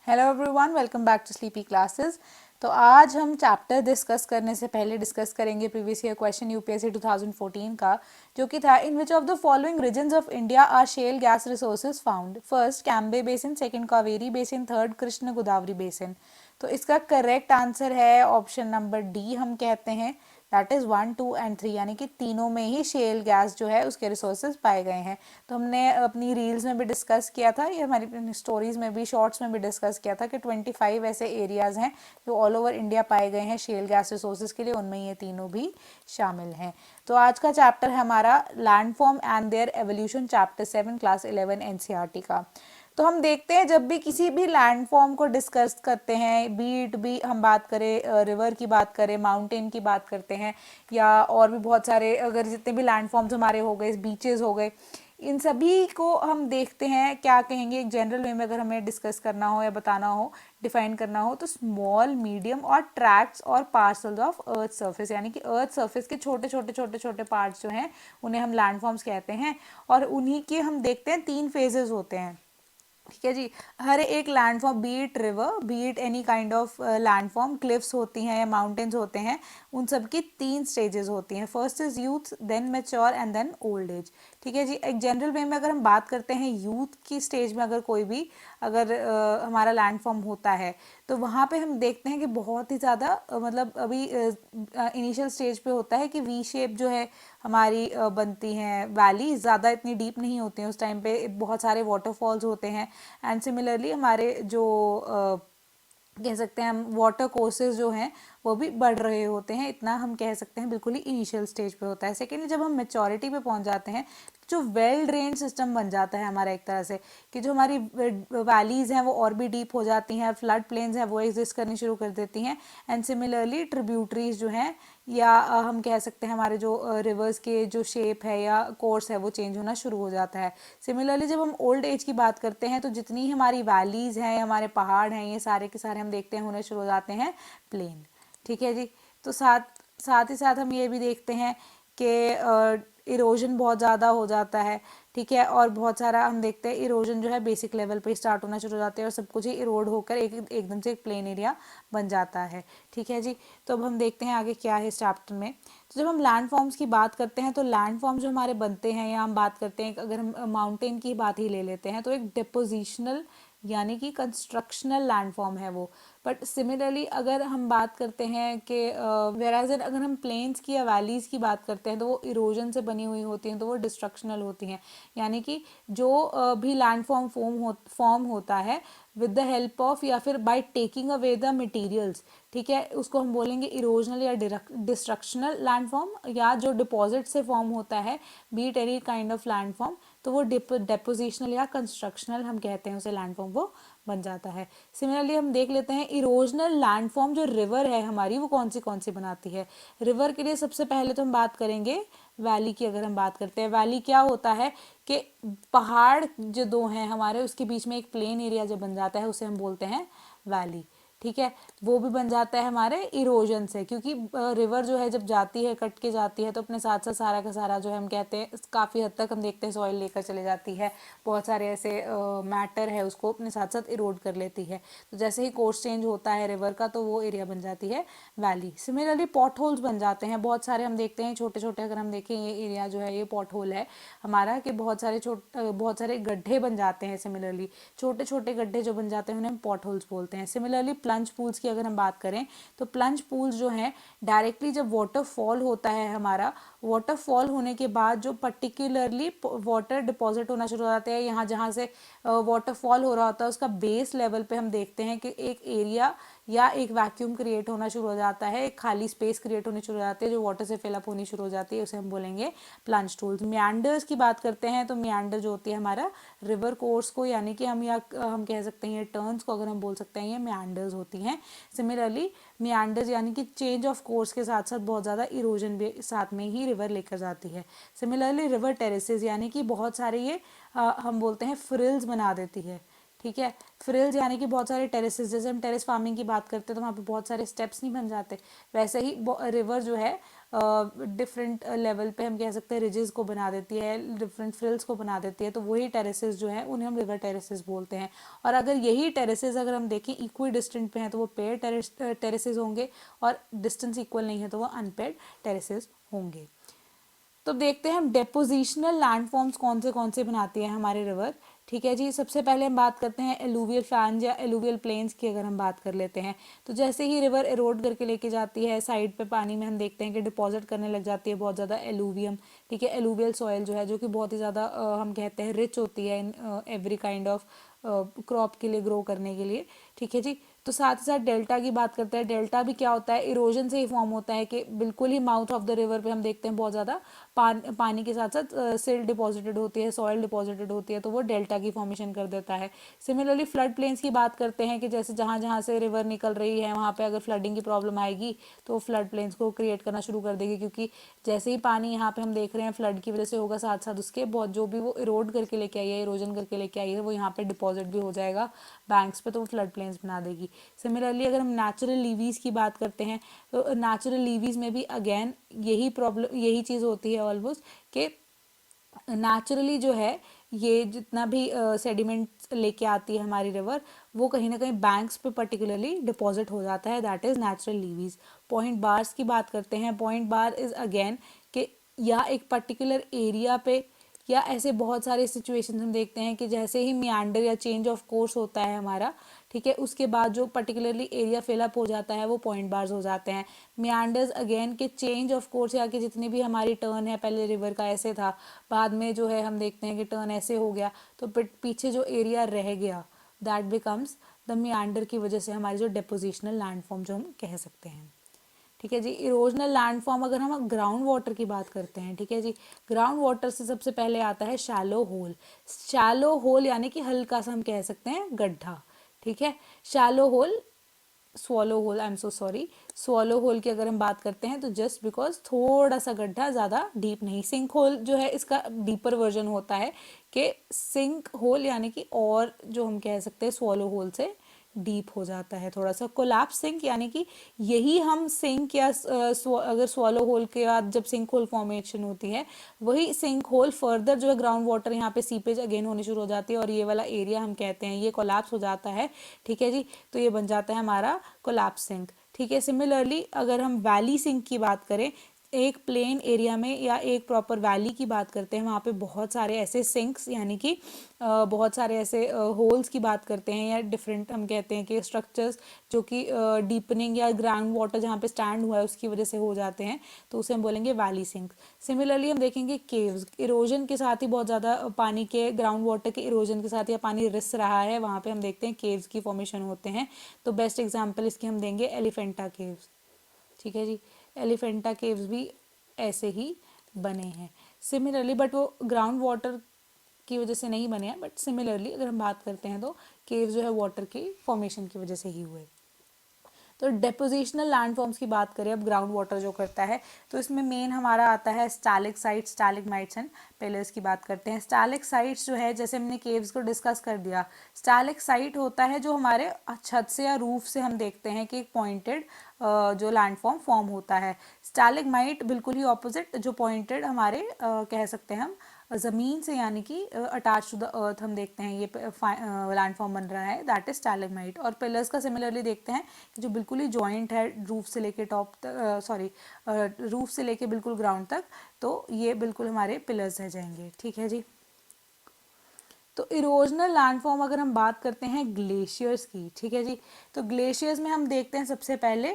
Hello everyone, welcome back to sleepy classes. तो आज हम चैप्टर डिस्कस करने से पहले डिस्कस करेंगे प्रीवियस ईयर क्वेश्चन यूपीएससी 2014 का, जो कि था in which of the following regions of India are shale gas resources found. First Cambay basin, second Kaveri basin, third Krishna Godavari basin. तो इसका करेक्ट आंसर है ऑप्शन नंबर डी, हम कहते हैं दैट इज़ 1, 2 एंड 3, यानी कि तीनों में ही शेल गैस जो है उसके रिसोर्सेज पाए गए हैं। तो हमने अपनी रील्स में भी डिस्कस किया था, ये हमारी स्टोरीज़ में भी, शॉर्ट्स में भी डिस्कस किया था कि 25 ऐसे एरियाज़ हैं जो ऑल ओवर इंडिया पाए गए हैं शेल गैस रिसोर्सेज के लिए, उनमें ये तीनों भी शामिल हैं। तो आज का चैप्टर है हमारा landform and their evolution, chapter 7, class 11 NCERT का। तो हम देखते हैं जब भी किसी भी लैंडफॉर्म को डिस्कस करते हैं, बीट भी हम बात करें, रिवर की बात करें, माउंटेन की बात करते हैं, या और भी बहुत सारे, अगर जितने भी लैंडफॉर्म्स हमारे हो गए, बीचेस हो गए, इन सभी को हम देखते हैं क्या कहेंगे एक जनरल वे में, अगर हमें डिस्कस करना हो या बताना हो, डिफाइन करना हो, तो स्मॉल, मीडियम और ट्रैक्ट्स और पार्सल्स ऑफ अर्थ सरफेस, यानी कि अर्थ सरफेस के छोटे छोटे छोटे छोटे पार्ट्स जो हैं उन्हें हम लैंडफॉर्म्स कहते हैं। और उन्हीं के हम देखते हैं 3 फेजेस होते हैं, ठीक है जी। हर एक landform, be it river, be it any kind of landform, cliffs होती हैं या माउंटेन्स होते हैं, उन सब की 3 स्टेजेस होती हैं। First is youth, then mature and then old age. ठीक है जी। एक जनरल वे में अगर हम बात करते हैं यूथ की स्टेज में, अगर कोई भी अगर हमारा लैंडफॉर्म होता है तो वहाँ पे हम देखते हैं कि बहुत ही ज़्यादा मतलब अभी इनिशियल स्टेज पे होता है कि वी शेप जो है हमारी बनती हैं, वैली ज़्यादा इतनी डीप नहीं होती हैं, उस टाइम पे बहुत सारे वाटरफॉल्स होते हैं। एंड सिमिलरली हमारे जो कह सकते हैं हम वाटर कोर्सेज जो हैं वो भी बढ़ रहे होते हैं, इतना हम कह सकते हैं बिल्कुल ही इनिशियल स्टेज पे होता है। सेकेंडली जब हम मेचोरिटी पे पहुंच जाते हैं, जो वेल ड्रेन्ड सिस्टम बन जाता है हमारा एक तरह से, कि जो हमारी वैलीज हैं वो और भी डीप हो जाती हैं, फ्लड प्लेन्स हैं वो एग्जिस्ट करनी शुरू कर देती हैं। एंड सिमिलरली ट्रिब्यूटरीज जो हैं, या हम कह सकते हैं हमारे जो रिवर्स के जो शेप है या कोर्स है वो चेंज होना शुरू हो जाता है। सिमिलरली जब हम ओल्ड एज की बात करते हैं तो जितनी हमारी वैलीज हैं, हमारे पहाड़ हैं, ये सारे के सारे हम देखते हैं होने शुरू हो जाते हैं प्लेन। ठीक है जी। तो साथ साथ ही साथ हम ये भी देखते हैं कि इरोजन बहुत ज़्यादा हो जाता है, ठीक है, और बहुत सारा हम देखते हैं इरोजन जो है बेसिक लेवल पे स्टार्ट होना शुरू हो जाते हैं और सब कुछ ही इरोड होकर एकदम से एक प्लेन एरिया बन जाता है। ठीक है जी। तो अब हम देखते हैं आगे क्या है इस चैप्टर में। तो जब हम लैंड फॉर्म्स की बात करते हैं तो लैंड फॉर्म जो हमारे बनते हैं, या हम बात करते हैं अगर हम माउंटेन की बात ही ले लेते हैं, तो एक डिपोजिशनल यानी कि कंस्ट्रक्शनल लैंडफॉर्म है वो। बट सिमिलरली अगर हम बात करते हैं कि वेराज अगर हम प्लेन्स की या वैलीज की बात करते हैं तो वो इरोजन से बनी हुई होती हैं, तो वो डिस्ट्रक्शनल होती हैं। यानी कि जो भी लैंडफॉर्म फॉर्म होता है विद द हेल्प ऑफ या फिर by taking away the materials, ठीक है, उसको हम बोलेंगे इरोजनल या डिस्ट्रक्शनल लैंडफॉर्म। या जो डिपॉजिट से फॉर्म होता है, be it any kind of landform, तो वो डेपोजिशनल या कंस्ट्रक्शनल हम कहते हैं उसे, लैंडफॉर्म वो बन जाता है। सिमिलरली हम देख लेते हैं इरोजनल लैंडफॉर्म जो रिवर है हमारी, वो कौन सी बनाती है। रिवर के लिए सबसे पहले तो हम बात करेंगे वैली की। अगर हम बात करते हैं वैली, क्या होता है कि पहाड़ जो दो हैं हमारे, उसके बीच में एक प्लेन एरिया जो बन जाता है उसे हम बोलते हैं वैली। ठीक है, वो भी बन जाता है हमारे इरोजन से, क्योंकि रिवर जो है जब जाती है, कट के जाती है, तो अपने साथ साथ सारा का सारा जो है हम कहते हैं काफ़ी हद तक हम देखते हैं सॉइल लेकर चले जाती है, बहुत सारे ऐसे मैटर है उसको अपने साथ साथ इरोड कर लेती है। तो जैसे ही कोर्स चेंज होता है रिवर का, तो वो एरिया बन जाती है वैली। सिमिलरली पॉट होल्स बन जाते हैं बहुत सारे, हम देखते हैं छोटे छोटे, अगर हम देखें ये एरिया जो है ये पॉट होल है हमारा, कि बहुत सारे गड्ढे बन जाते हैं। सिमिलरली छोटे छोटे गड्ढे जो बन जाते हैं उन्हें हम पॉट होल्स बोलते हैं। सिमिलरली प्लंज पूल्स की अगर हम बात करें तो प्लंज पूल्स जो हैं डायरेक्टली जब वाटरफॉल होता है हमारा, वाटरफॉल होने के बाद जो पर्टिकुलरली वाटर डिपॉजिट होना शुरू हो जाता है, यहाँ जहाँ से वाटरफॉल हो रहा होता है उसका बेस लेवल पे हम देखते हैं कि एक एरिया या एक वैक्यूम क्रिएट होना शुरू हो जाता है, एक खाली स्पेस क्रिएट होनी शुरू हो जाती है जो वाटर से फिलअप होनी शुरू हो जाती है, उसे हम बोलेंगे प्लंज टूल्स। मियांडर्स की बात करते हैं तो मियांडर जो होती है हमारा रिवर कोर्स को, यानी कि हम कह सकते हैं टर्न्स को, अगर हम बोल सकते हैं ये मियांडर्स होती हैं। सिमिलरली मियांडर्स यानी कि चेंज ऑफ कोर्स के साथ साथ बहुत ज़्यादा इरोजन भी साथ में ही रिवर लेकर जाती है। सिमिलरली रिवर टेरेसेस यानी कि बहुत सारे ये हम बोलते हैं फ्रिल्स बना देती है। ठीक है, फ्रिल्स यानी कि बहुत सारे टेरेसेस, जैसे हम टेरेस फार्मिंग की बात करते हैं तो वहाँ पे बहुत सारे स्टेप्स नहीं बन जाते, वैसे ही रिवर जो है डिफरेंट लेवल पे हम कह सकते हैं रिजेस को बना देती है, डिफरेंट फ्रिल्स को बना देती है, तो वही टेरेसेस जो है उन्हें हम रिवर टेरेसेस बोलते हैं। और अगर यही टेरेसेस अगर हम देखें इक्वी डिस्टेंट पे हैं तो वो पेड टेरेसेस होंगे, और डिस्टेंस इक्वल नहीं है तो वो अनपेड टेरेसेस होंगे। तो देखते हैं हम डेपोजिशनल लैंडफॉर्म्स कौन से बनाती है हमारे रिवर। ठीक है जी, सबसे पहले हम बात करते हैं एलुवियल फैंस या एलुवियल प्लेन्स की। अगर हम बात कर लेते हैं तो जैसे ही रिवर एरोड करके लेके जाती है साइड पे पानी में, हम देखते हैं कि डिपॉजिट करने लग जाती है बहुत ज़्यादा एलुवियम। ठीक है, एलुवियल सॉइल जो है जो कि बहुत ही ज़्यादा हम कहते हैं रिच होती है in every kind of crop के लिए ग्रो करने के लिए। ठीक है जी, तो साथ ही साथ डेल्टा की बात करते हैं। डेल्टा भी क्या होता है, इरोजन से ही फॉर्म होता है कि बिल्कुल ही माउथ ऑफ द रिवर पे हम देखते हैं बहुत ज़्यादा पानी के साथ साथ सिल्ट डिपॉजिटेड होती है, सॉइल डिपॉजिटेड होती है, तो वो डेल्टा की फॉर्मेशन कर देता है। सिमिलरली फ्लड प्लेन्स की बात करते हैं कि जैसे जहाँ जहाँ से रिवर निकल रही है वहाँ पे अगर फ्लडिंग की प्रॉब्लम आएगी तो फ्लड प्लेन्स को क्रिएट करना शुरू कर देगी, क्योंकि जैसे ही पानी यहाँ पे हम देख रहे हैं फ्लड की वजह से होगा, साथ साथ उसके बहुत जो भी वो इरोड करके लेके आई है, इरोजन करके लेके आई है, वो यहाँ पे डिपॉजिट भी हो जाएगा बैंक्स पे, तो वो फ्लड प्लेन्स बना देगी। सिमिलरली अगर हम नेचुरल लीवीज की बात करते हैं तो नेचुरल लीवीज में भी अगेन यही प्रॉब्लम, यही चीज़ होती है ऑलमोस्ट, कि नेचुरली जो है ये जितना भी सेडिमेंट लेके आती है हमारी रिवर, वो कहीं ना कहीं बैंक्स पे पर्टिकुलरली डिपॉजिट हो जाता है, that is natural levees. Point bars की बात करते हैं। पॉइंट बार इज़ अगेन कि या एक पर्टिकुलर एरिया पे, या ऐसे बहुत सारे सिचुएशन हम देखते हैं कि जैसे ही मियांडर या चेंज ऑफ कोर्स होता है हमारा, ठीक है, उसके बाद जो पर्टिकुलरली एरिया फिलअप हो जाता है वो पॉइंट बार्स हो जाते हैं। मियांडर्स अगेन के चेंज ऑफ कोर्स या कि जितनी भी हमारी टर्न है, पहले रिवर का ऐसे था, बाद में जो है हम देखते हैं कि टर्न ऐसे हो गया, तो पीछे जो एरिया रह गया दैट बिकम्स द मियांडर की वजह से हमारी जो डेपोजिशनल लैंडफॉर्म जो हम कह सकते हैं। ठीक है जी, इरोजनल लैंडफॉर्म अगर हम ग्राउंड वाटर की बात करते हैं, ठीक है जी, ग्राउंड वाटर से सबसे पहले आता है शैलो होल। शैलो होल यानी कि हल्का सा हम कह सकते हैं गड्ढा। ठीक है, shallow hole, swallow hole, I am so sorry, swallow hole की अगर हम बात करते हैं तो जस्ट बिकॉज थोड़ा सा गड्ढा, ज़्यादा डीप नहीं। सिंक होल जो है इसका डीपर वर्जन होता है कि सिंक होल यानी कि और जो हम कह सकते हैं स्वॉलो होल से डीप हो जाता है थोड़ा सा। कोलैप्स सिंक यानी कि यही हम सिंक या अगर स्वॉलो होल के बाद जब सिंक होल फॉर्मेशन होती है, वही सिंक होल फर्दर जो है ग्राउंड वाटर यहाँ पे सीपेज अगेन होनी शुरू हो जाती है और ये वाला एरिया हम कहते हैं ये कोलैप्स हो जाता है। ठीक है जी, तो ये बन जाता है हमारा कोलैप्स सिंक। ठीक है, सिमिलरली अगर हम वैली सिंक की बात करें, एक प्लेन एरिया में या एक प्रॉपर वैली की बात करते हैं, वहाँ पे बहुत सारे ऐसे सिंक्स यानी कि बहुत सारे ऐसे होल्स की बात करते हैं, या डिफरेंट हम कहते हैं कि स्ट्रक्चर्स जो कि डीपनिंग या ग्राउंड वाटर जहाँ पे स्टैंड हुआ है उसकी वजह से हो जाते हैं, तो उसे हम बोलेंगे वैली सिंक। सिमिलरली हम देखेंगे केव्स, इरोजन के साथ ही बहुत ज़्यादा पानी के ग्राउंड वाटर के इरोजन के साथ या पानी रिस रहा है, वहाँ पे हम देखते हैं केव्स की फॉर्मेशन होते हैं। तो बेस्ट एग्जाम्पल इसकी हम देंगे एलिफेंटा केव्स। ठीक है जी, एलिफेंटा केव्स भी ऐसे ही बने हैं सिमिलरली, बट वो ग्राउंड वाटर की वजह से नहीं बने हैं, बट सिमिलरली अगर हम बात करते हैं तो केव जो है वाटर की फॉर्मेशन की वजह से ही हुए। तो डेपोजिशनल लैंडफॉर्म्स की बात करें अब, ग्राउंड वाटर जो करता है, तो इसमें मेन हमारा आता है स्टैलेक्साइट्स, स्टैलेग्माइट्स एंड पिलर्स की बात करते हैं। स्टैलेक्साइट्स जो है, जैसे हमने केव्स को डिस्कस कर दिया, स्टैलेक्साइट होता है जो हमारे छत से या रूफ से हम देखते हैं कि एक पॉइंटेड जो लैंडफॉर्म फॉर्म होता है। स्टैलेग्माइट बिल्कुल ही ऑपोजिट, जो पॉइंटेड हमारे कह सकते हैं हम ज़मीन से यानी कि अटैच टू द अर्थ हम देखते हैं ये लैंडफॉर्म बन रहा है, दैट इज स्टैलेग्माइट। और पिलर्स का सिमिलरली देखते हैं कि जो बिल्कुल ही जॉइंट है रूफ से लेके टॉप तक, सॉरी रूफ से लेके बिल्कुल ग्राउंड तक, तो ये बिल्कुल हमारे पिलर्स रह जाएंगे। ठीक है जी, तो इरोजनल लैंडफॉर्म अगर हम बात करते हैं ग्लेशियर्स की, ठीक है जी, तो ग्लेशियर्स में हम देखते हैं सबसे पहले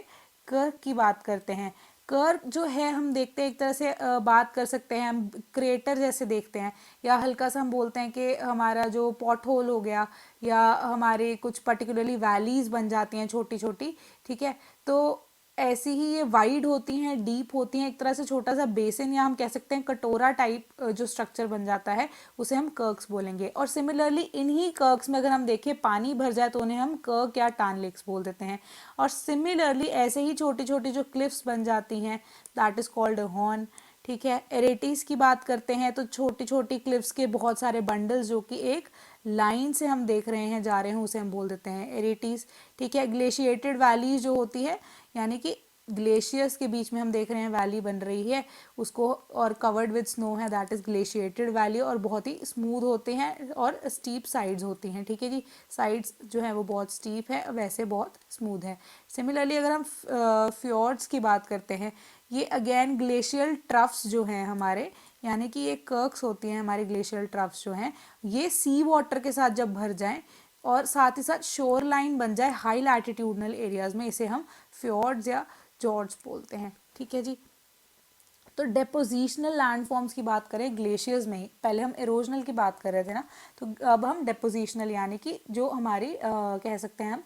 कर्व की बात करते हैं। कर्व जो है हम देखते हैं एक तरह से बात कर सकते हैं हम क्रेटर जैसे देखते हैं, या हल्का सा हम बोलते हैं कि हमारा जो पॉट होल हो गया, या हमारे कुछ पर्टिकुलरली वैलीज बन जाती हैं छोटी छोटी। ठीक है, तो ऐसी ही ये वाइड होती हैं, डीप होती हैं, एक तरह से छोटा सा बेसिन या हम कह सकते हैं कटोरा टाइप जो स्ट्रक्चर बन जाता है उसे हम कर्क्स बोलेंगे। और सिमिलरली इन्हीं कर्क्स में अगर हम देखें पानी भर जाए तो उन्हें हम कर्क या टान लेक्स बोल देते हैं। और सिमिलरली ऐसे ही छोटी छोटी जो क्लिफ्स बन जाती हैं दैट इज कॉल्ड हॉर्न। ठीक है, एरेटीज की बात करते हैं तो छोटी छोटी क्लिफ्स के बहुत सारे बंडल्स जो कि एक लाइन से हम देख रहे हैं जा रहे हैं उसे हम बोल देते हैं एरेटीज। ठीक है, ग्लेशिएटेड वैलीज जो होती है यानी कि ग्लेशियर्स के बीच में हम देख रहे हैं वैली बन रही है उसको, और कवर्ड विद स्नो है, दैट इज़ ग्लेशिएटेड वैली, और बहुत ही स्मूथ होते हैं और स्टीप साइड्स होती हैं, ठीक है जी। साइड्स जो है वो बहुत स्टीप है, वैसे बहुत स्मूथ है। सिमिलरली अगर हम फ्योर्ड्स की बात करते हैं, ये अगेन ग्लेशियल ट्रफ्स जो हैं हमारे, यानी कि ये कर्क्स होती हैं हमारे ग्लेशियल ट्रफ्स जो हैं, ये सी वाटर के साथ जब भर जाएं और साथ ही साथ शोर लाइन बन जाए हाई लैटिट्यूडनल एरियाज में, इसे हम फ्योर्ड्स या जॉर्ज बोलते हैं, ठीक है जी। तो डेपोजिशनल लैंडफॉर्म्स की बात करें ग्लेशियर्स में ही, पहले हम एरोजनल की बात कर रहे थे ना, तो अब हम डेपोजिशनल यानी कि जो हमारी कह सकते हैं हम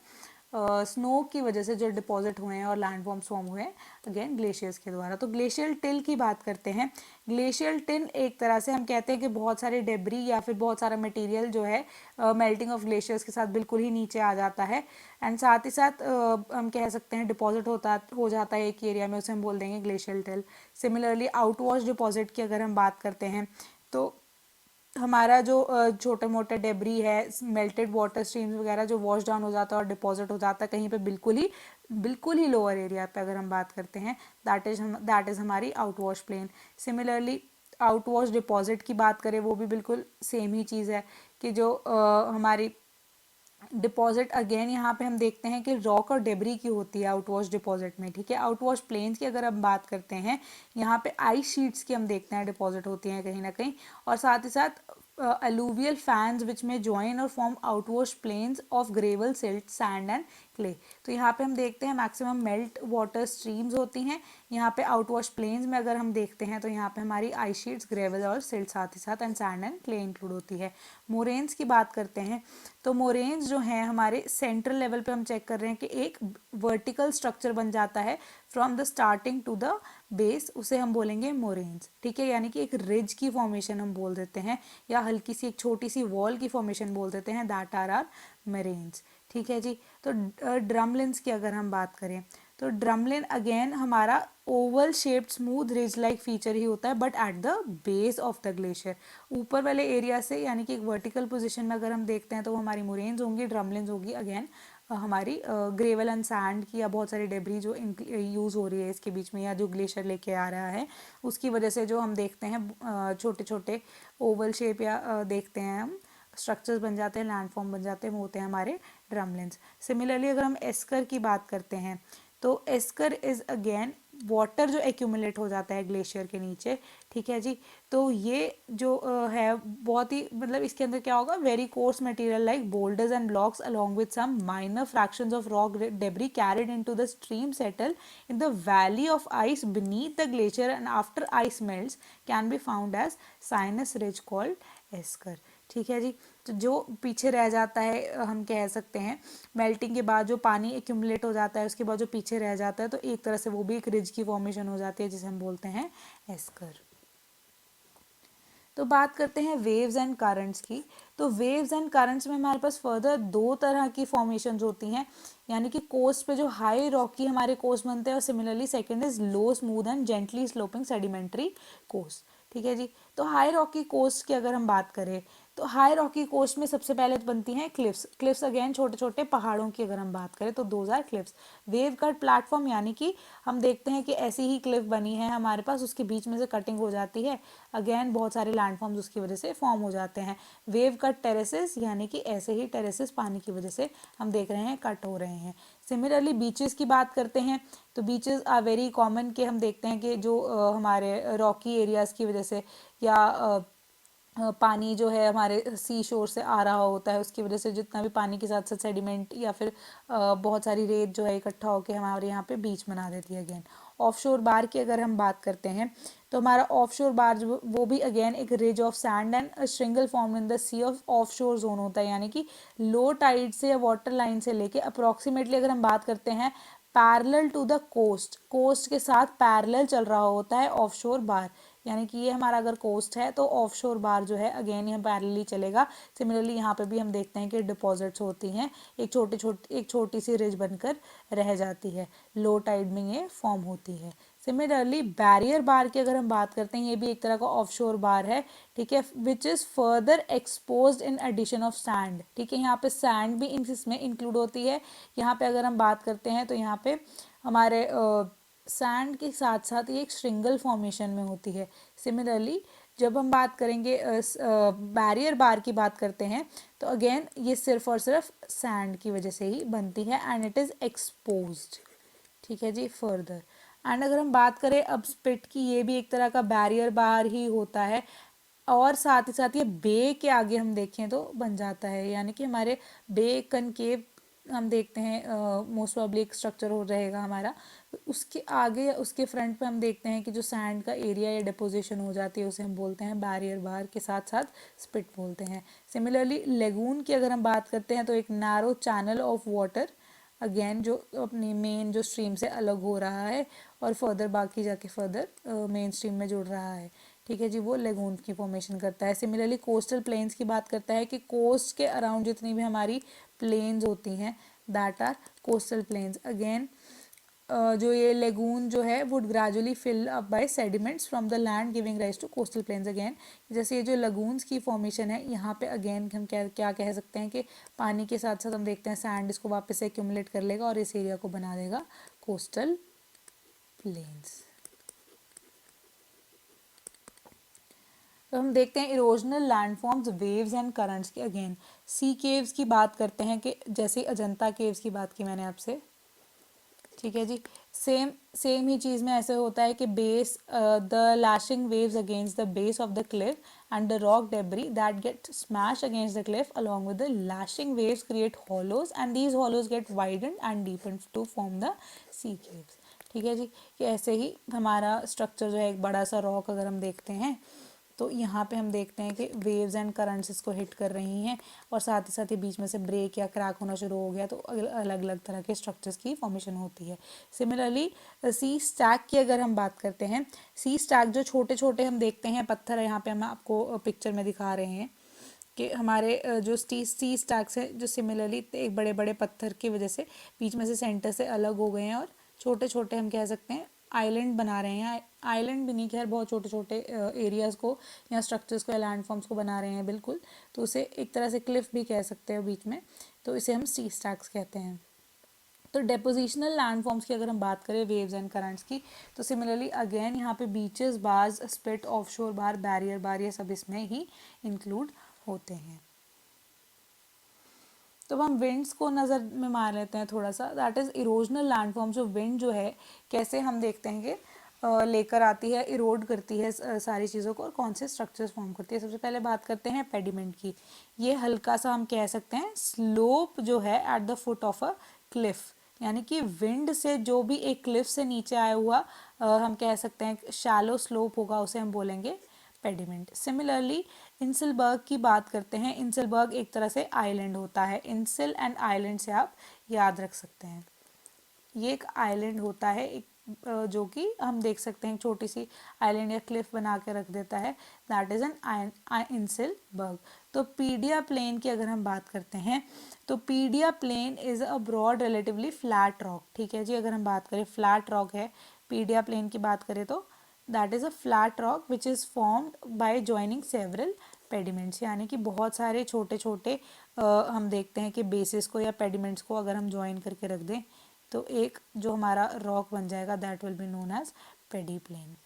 स्नो की वजह से जो डिपॉजिट हुए हैं और लैंडफॉर्म्स फॉर्म हुए हैं अगेन ग्लेशियर्स के द्वारा। तो ग्लेशियल टिल की बात करते हैं। ग्लेशियल टिल एक तरह से हम कहते हैं कि बहुत सारे डेब्री या फिर बहुत सारा मटेरियल जो है मेल्टिंग ऑफ ग्लेशियर्स के साथ बिल्कुल ही नीचे आ जाता है, एंड साथ ही साथ हम कह सकते हैं डिपॉजिट हो जाता है एक एरिया में, उसे हम बोल देंगे glacial till. Similarly outwash deposit की अगर हम बात करते हैं तो हमारा जो छोटे मोटे डेब्री है, मेल्टेड वाटर स्ट्रीम्स वगैरह जो वॉश डाउन हो जाता है और डिपॉजिट हो जाता है कहीं पे बिल्कुल ही लोअर एरिया पे अगर हम बात करते हैं, दैट इज़ हमारी outwash plain. Similarly outwash deposit की बात करें, वो भी बिल्कुल सेम ही चीज़ है कि जो हमारी डिपॉजिट अगेन यहाँ पे हम देखते हैं कि रॉक और डेबरी की होती है आउटवॉश डिपॉजिट में, ठीक है। आउटवॉश प्लेन्स की अगर हम बात करते हैं, यहाँ पे आइस शीट्स की हम देखते हैं डिपॉजिट होती हैं कहीं ना कहीं, और साथ ही साथ अलूवियल फैंस विच में ज्वाइन और form outwash plains of gravel, silt, sand and clay. तो यहाँ पे हम देखते हैं मैक्सिमम मेल्ट वाटर स्ट्रीम्स होती हैं। यहाँ पे आउटवॉश प्लेन्स में अगर हम देखते हैं तो यहाँ पे हमारी आइस शीट्स, ग्रेवल और सिल्ट साथ ही साथ and sand and clay include होती है। मोरेन्स की बात करते हैं तो मोरेन्स जो हैं हमारे सेंट्रल लेवल पे हम चेक कर रहे हैं कि एक वर्टिकल स्ट्रक्चर बन जाता है from the starting to the base, उसे हम बोलेंगे मोरेन्स, ठीक है। यानी कि एक रिज की फॉर्मेशन हम बोल देते हैं, या हल्की सी एक छोटी सी वॉल की फॉर्मेशन बोल देते हैं, दैट आर मोरेन्स, ठीक है जी। तो ड्रमलिन्स की अगर हम बात करें तो ड्रमलिन अगेन हमारा oval shaped smooth ridge like feature ही होता है, but at the base of the glacier, ऊपर वाले एरिया से, यानी कि एक वर्टिकल पोजीशन में अगर हम देखते हैं तो वो हमारी मोरेन्स होंगी, ड्रमलिन्स होगी अगेन हमारी ग्रेवल एंड सैंड की या बहुत सारी डेब्री जो यूज़ हो रही है इसके बीच में, या जो ग्लेशियर लेके आ रहा है उसकी वजह से जो हम देखते हैं छोटे छोटे ओवल शेप या देखते हैं हम स्ट्रक्चर्स बन जाते हैं, लैंडफॉर्म बन जाते हैं, वो होते हैं हमारे ड्रमलिन्स। सिमिलरली अगर हम एस्कर की बात करते हैं तो एस्कर इज़ अगेन वाटर जो एक्यूमुलेट हो जाता है ग्लेशियर के नीचे, ठीक है जी। तो ये जो है बहुत ही, मतलब इसके अंदर क्या होगा, very coarse material like boulders and blocks along with some minor fractions of rock debris carried into the stream settle in the valley of ice beneath the glacier and after ice melts can be found as sinuous ridge called esker, ठीक है जी। तो जो पीछे रह जाता है हम कह सकते हैं मेल्टिंग के बाद जो पानी एक्यूमुलेट हो जाता है उसके बाद जो पीछे रह जाता है, तो एक तरह से वो भी एक रिज की फॉर्मेशन हो जाती है जिसे हम बोलते हैं एस्कर। तो बात करते हैं वेव्स एंड करंट्स की। तो वेव्स एंड करंट्स में हमारे पास फर्दर दो तरह की फॉर्मेशंस होती हैं, यानी कि कोस्ट पे जो हाई रॉकी हमारे कोस्ट बनते हैं, और similarly second is low smooth and gently sloping sedimentary coast, ठीक है जी। तो हाई रॉकी कोस्ट की अगर हम बात करें तो हाई रॉकी कोस्ट में सबसे पहले तो बनती हैं क्लिफ्स अगेन छोटे छोटे पहाड़ों की अगर हम बात करें तो those are cliffs. Wave cut platform यानी कि हम देखते हैं कि ऐसी ही क्लिफ बनी है हमारे पास, उसके बीच में से कटिंग हो जाती है, अगेन बहुत सारे लैंडफॉर्म्स उसकी वजह से फॉर्म हो जाते हैं। वेव कट टेरेसेस यानी कि ऐसे ही टेरेसेस पानी की वजह से हम देख रहे हैं कट हो रहे हैं। सिमिलरली बीचेस की बात करते हैं तो बीचेस आर वेरी कॉमन कि हम देखते हैं कि जो हमारे रॉकी एरियाज़ की वजह से या पानी जो है हमारे सी शोर से आ रहा होता है उसकी वजह से जितना भी पानी के साथ साथ सेडिमेंट या फिर बहुत सारी रेत जो है इकट्ठा होकर हमारे यहाँ पे बीच बना देती है। अगेन ऑफशोर बार की अगर हम बात करते हैं तो हमारा ऑफशोर बार जो वो भी अगेन एक ridge of sand and shingle form in the sea of offshore zone होता है, यानी कि लो टाइड से या वाटर लाइन से लेके अप्रोक्सीमेटली अगर हम बात करते हैं पैरेलल टू द कोस्ट के साथ पैरेलल चल रहा होता है ऑफशोर बार, यानी कि ये हमारा अगर कोस्ट है तो ऑफशोर बार जो है अगेन यहाँ पैरेलली चलेगा। सिमिलरली यहाँ पे भी हम देखते हैं कि डिपॉजिट्स होती हैं, एक छोटी सी रिज बनकर रह जाती है, लो टाइड में ये फॉर्म होती है। सिमिलरली बैरियर बार की अगर हम बात करते हैं, ये भी एक तरह का ऑफशोर बार है, ठीक है, which is further exposed in addition of sand, ठीक है। यहाँ पे सैंड भी इसमें इंक्लूड होती है। यहाँ पे अगर हम बात करते हैं तो यहाँ पे हमारे सैंड के साथ साथ ये एक श्रिंगल फॉर्मेशन में होती है। सिमिलरली जब हम बात करेंगे बैरियर बार की बात करते हैं तो अगेन ये सिर्फ और सिर्फ सैंड की वजह से ही बनती है एंड इट इज़ एक्सपोज्ड। ठीक है जी, फर्दर एंड अगर हम बात करें अब स्पिट की, ये भी एक तरह का बैरियर बार ही होता है और साथ ही साथ ये बे के आगे हम देखें तो बन जाता है, यानी कि हमारे बे कनकेव हम देखते हैं मोस्ट प्रोबेबली एक स्ट्रक्चर हो रहेगा हमारा, तो उसके आगे या उसके फ्रंट पे हम देखते हैं कि जो सैंड का एरिया या डिपोजिशन हो जाती है उसे हम बोलते हैं बैरियर बार, के साथ साथ स्पिट बोलते हैं। सिमिलरली लेगून की अगर हम बात करते हैं तो एक narrow channel of water, again जो अपनी मेन जो स्ट्रीम से अलग हो रहा है और फर्दर बाकी जाके फर्दर मेन स्ट्रीम में जुड़ रहा है। ठीक है जी, वो लेगून की फॉर्मेशन करता है। सिमिलरली कोस्टल प्लेन्स की बात करता है कि कोस्ट के अराउंड जितनी भी हमारी प्लेन्स होती हैं that are coastal plains. Again जो ये लेगून जो है would gradually fill up by sediments from the land giving rise to coastal plains. Again जैसे ये जो लगून्स की फॉर्मेशन है यहाँ पे अगेन हम क्या कह सकते हैं कि पानी के साथ साथ हम देखते हैं सैंड इसको वापस से एक्यूमुलेट कर लेगा और इस एरिया को बना देगा कोस्टल प्लेन्स। तो हम देखते हैं erosional landforms, waves and currents की। अगेन सी केव्स की बात करते हैं कि जैसे अजंता केव्स की बात की मैंने आपसे, ठीक है जी, सेम सेम ही चीज़ में ऐसे होता है कि base the lashing waves against the base of the cliff and the rock debris that get smash against the cliff along with the lashing waves create hollows and these hollows get widen and deepen to form the sea caves. ठीक है जी, कि ऐसे ही हमारा structure जो है एक बड़ा सा रॉक अगर हम देखते हैं तो यहाँ पे हम देखते हैं कि वेव्स एंड करंट्स इसको हिट कर रही हैं और साथ ही साथ ही बीच में से ब्रेक या क्रैक होना शुरू हो गया तो अलग अलग तरह के स्ट्रक्चर्स की फॉर्मेशन होती है। सिमिलरली सी स्टैक की अगर हम बात करते हैं, सी स्टैक जो छोटे छोटे हम देखते हैं पत्थर, यहाँ पे हम आपको पिक्चर में दिखा रहे हैं कि हमारे जो सी स्टैक्स है जो सिमिलरली एक बड़े बड़े पत्थर की वजह से बीच में से सेंटर से अलग हो गए हैं और छोटे छोटे हम कह सकते हैं आइलैंड बना रहे हैं। आइलैंड भी नहीं, खैर बहुत छोटे छोटे एरियाज़ को या स्ट्रक्चर्स को या लैंडफॉर्म्स को बना रहे हैं बिल्कुल, तो उसे एक तरह से क्लिफ भी कह सकते हैं बीच में, तो इसे हम सी स्टैक्स कहते हैं। तो डेपोजिशनल लैंडफॉर्म्स की अगर हम बात करें वेव्स एंड करंट्स की तो सिमिलरली अगेन यहाँ पे बीचेस, बार्स, स्पिट, ऑफशोर बार, बैरियर बार, ये सब इसमें ही इंक्लूड होते हैं। तो हम विंड्स को नज़र में मार लेते हैं थोड़ा सा, दैट इज़ इरोजनल लैंडफॉर्म्स। जो विंड जो है कैसे हम देखते हैं कि लेकर आती है, इरोड करती है सारी चीज़ों को और कौन से स्ट्रक्चर्स फॉर्म करती है। सबसे पहले बात करते हैं पेडिमेंट की। ये हल्का सा हम कह सकते हैं स्लोप जो है at the foot of a cliff, यानी कि विंड से जो भी एक क्लिफ से नीचे आया हुआ हम कह सकते हैं शैलो स्लोप होगा, उसे हम बोलेंगे पेडिमेंट। सिमिलरली इंसलबर्ग की बात करते हैं। इंसलबर्ग एक तरह से आइलैंड होता है, इंसल एंड आइलैंड से आप याद रख सकते हैं। ये एक आइलैंड होता है, एक जो कि हम देख सकते हैं छोटी सी आइलैंड या क्लिफ बना के रख देता है, दैट इज़ एन इंसलबर्ग। तो पीडिया प्लेन की अगर हम बात करते हैं तो pediplain is a broad relatively flat rock. ठीक है जी, अगर हम बात करें फ्लैट रॉक है पीडिया प्लेन की बात करें तो that is a flat rock which is formed by joining several pediments, यानी कि बहुत सारे छोटे छोटे हम देखते हैं कि बेसिस को या पेडिमेंट्स को अगर हम ज्वाइन करके रख दें तो एक जो हमारा रॉक बन जाएगा that will be known as pediplain.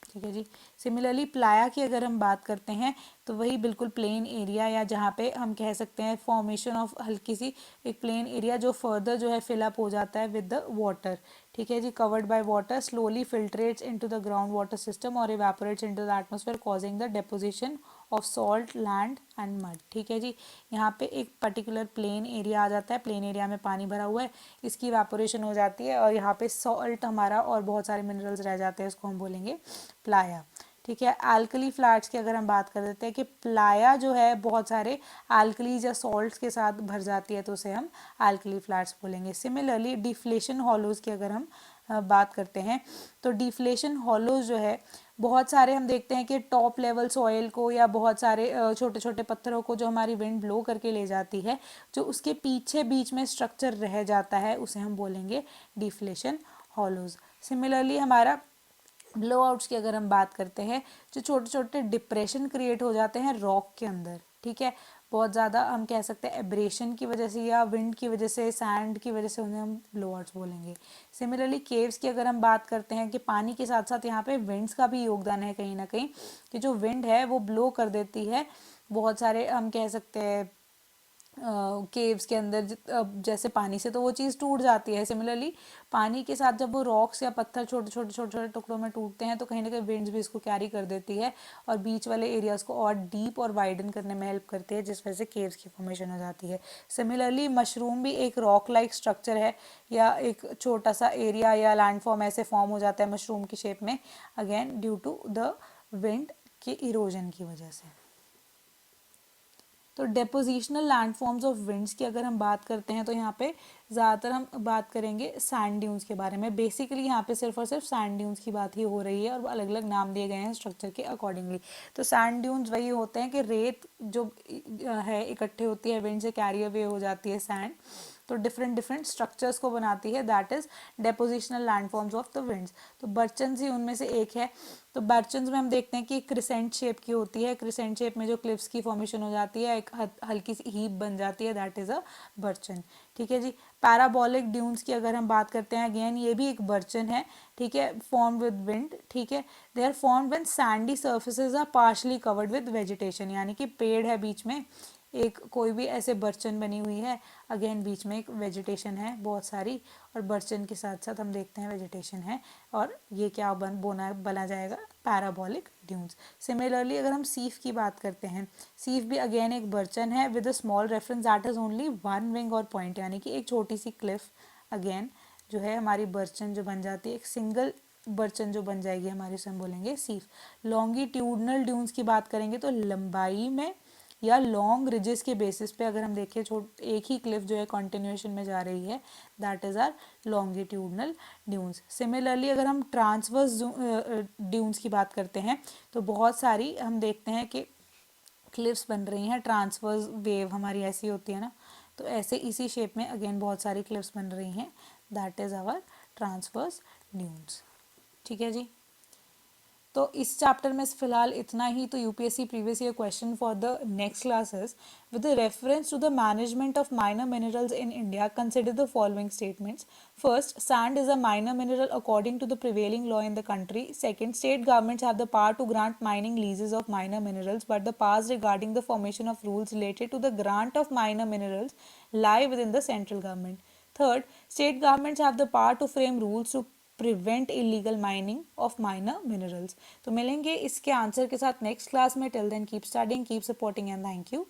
ठीक है जी। सिमिलरली प्लाया की अगर हम बात करते हैं तो वही बिल्कुल प्लेन एरिया या जहाँ पे हम कह सकते हैं फॉर्मेशन ऑफ हल्की सी एक प्लेन एरिया जो फर्दर जो है फिलअप हो जाता है विद द वाटर। ठीक है जी, covered by water slowly filtrates into the ground water system और evaporates into the atmosphere causing the deposition of salt, land and mud. ठीक है जी, यहाँ पे एक पर्टिकुलर प्लेन एरिया आ जाता है, प्लेन एरिया में पानी भरा हुआ है, इसकी इवेपोरेशन हो जाती है और यहाँ पे सॉल्ट हमारा और बहुत सारे मिनरल्स रह जाते हैं, इसको हम बोलेंगे प्लाया। ठीक है, एल्कली फ्लैट्स की अगर हम बात कर देते हैं कि प्लाया जो है बहुत सारे एल्कलीज या सॉल्ट्स के साथ भर जाती है तो उसे हम एल्कली फ्लैट्स बोलेंगे। सिमिलरली डिफ्लेशन हॉलोज की अगर हम बात करते हैं तो डिफ्लेशन हॉलोज जो है बहुत सारे हम देखते हैं कि टॉप लेवल सॉइल को या बहुत सारे छोटे छोटे पत्थरों को जो हमारी विंड ब्लो करके ले जाती है, जो उसके पीछे बीच में स्ट्रक्चर रह जाता है उसे हम बोलेंगे डिफ्लेशन हॉलोज। सिमिलरली हमारा ब्लो आउट्स की अगर हम बात करते हैं जो छोटे छोटे डिप्रेशन क्रिएट हो जाते हैं रॉक के अंदर। ठीक है, बहुत ज़्यादा हम कह सकते हैं एब्रेशन की वजह से या विंड की वजह से, सैंड की वजह से उन्हें हम ब्लोअर्स बोलेंगे। सिमिलरली केव्स की अगर हम बात करते हैं कि पानी के साथ साथ यहाँ पे विंड्स का भी योगदान है कहीं ना कहीं, कि जो विंड है वो ब्लो कर देती है बहुत सारे हम कह सकते हैं केव्स के अंदर जैसे पानी से तो वो चीज़ टूट जाती है। सिमिलरली पानी के साथ जब वो रॉक्स या पत्थर छोटे छोटे छोटे छोटे टुकड़ों में टूटते हैं तो कहीं ना कहीं विंड्स भी इसको कैरी कर देती है और बीच वाले एरियाज को और डीप और वाइडन करने में हेल्प करती है, जिस वजह से केव्स की फॉर्मेशन हो जाती है। सिमिलरली मशरूम भी एक रॉक लाइक स्ट्रक्चर है या एक छोटा सा एरिया या लैंडफॉर्म ऐसे फॉर्म हो जाता है मशरूम की शेप में, again due to the wind के इरोजन की वजह से। तो डेपोजिशनल लैंडफॉर्म्स ऑफ विंड्स की अगर हम बात करते हैं तो यहाँ पे ज़्यादातर हम बात करेंगे सैंड ड्यून्स के बारे में। बेसिकली यहाँ पे सिर्फ और सिर्फ सैंड ड्यून्स की बात ही हो रही है और अलग अलग नाम दिए गए हैं स्ट्रक्चर के अकॉर्डिंगली। तो सैंड ड्यून्स वही होते हैं कि रेत जो है इकट्ठे होती है विंड से कैरी अवे हो जाती है सैंड, तो डिफरेंट डिफरेंट स्ट्रक्चर्स को बनाती है, that is डेपोजिशनल landforms of the winds. तो बर्चन्स ही उनमें से एक है। तो बर्चन्स में हम देखते हैं कि क्रिसेंट शेप की होती है, क्रिसेंट शेप में जो क्लिफ्स की फॉर्मेशन हो जाती है, एक हल्की सी हीप बन जाती है, दैट इज अ बर्चन। ठीक है जी। पैराबोलिक ड्यून्स की अगर हम बात करते हैं, अगेन ये भी एक बर्चन है, ठीक है, फॉर्म विद विंड। ठीक है, they are form when sandy surfaces are partially covered with vegetation, यानी कि पेड़ है बीच में, एक कोई भी ऐसे बर्चन बनी हुई है, अगेन बीच में एक वेजिटेशन है बहुत सारी, और बर्चन के साथ साथ हम देखते हैं वेजिटेशन है, और ये क्या बना जाएगा, पैराबोलिक ड्यून्स। सिमिलरली अगर हम सीफ की बात करते हैं, सीफ भी अगेन एक बर्चन है with a small reference that is only one wing और पॉइंट, यानी कि एक छोटी सी क्लिफ अगेन जो है हमारी बर्चन जो बन जाती है, एक सिंगल बर्चन जो बन जाएगी हमारी, उसे हम बोलेंगे सीफ। लॉन्गिट्यूडनल ड्यून्स की बात करेंगे तो लंबाई में या लॉन्ग रिजेस के बेसिस पे अगर हम देखें एक ही क्लिफ जो है कॉन्टिन्यूएशन में जा रही है, that is are longitudinal dunes. Similarly अगर हम ट्रांसवर्स ड्यून्स की बात करते हैं तो बहुत सारी हम देखते हैं कि क्लिफ्स बन रही हैं, ट्रांसवर्स वेव हमारी ऐसी होती है ना, तो ऐसे इसी शेप में अगेन बहुत सारी क्लिफ्स बन रही हैं, that is our transverse dunes. ठीक है जी। तो इस चैप्टर में फिलहाल इतना ही। तो UPSC previous year question for the next classes with the reference to the management of minor minerals in India, consider the following statements. First, sand is a minor mineral according to the prevailing law in the country. Second, state governments have the power to grant mining leases of minor minerals, but the powers regarding the formation of rules related to the grant of minor minerals lie within the central government. Third, state governments have the power to frame rules to prevent illegal mining of minor minerals. तो मिलेंगे इसके answer के साथ next class में। Till then keep studying, keep supporting and thank you.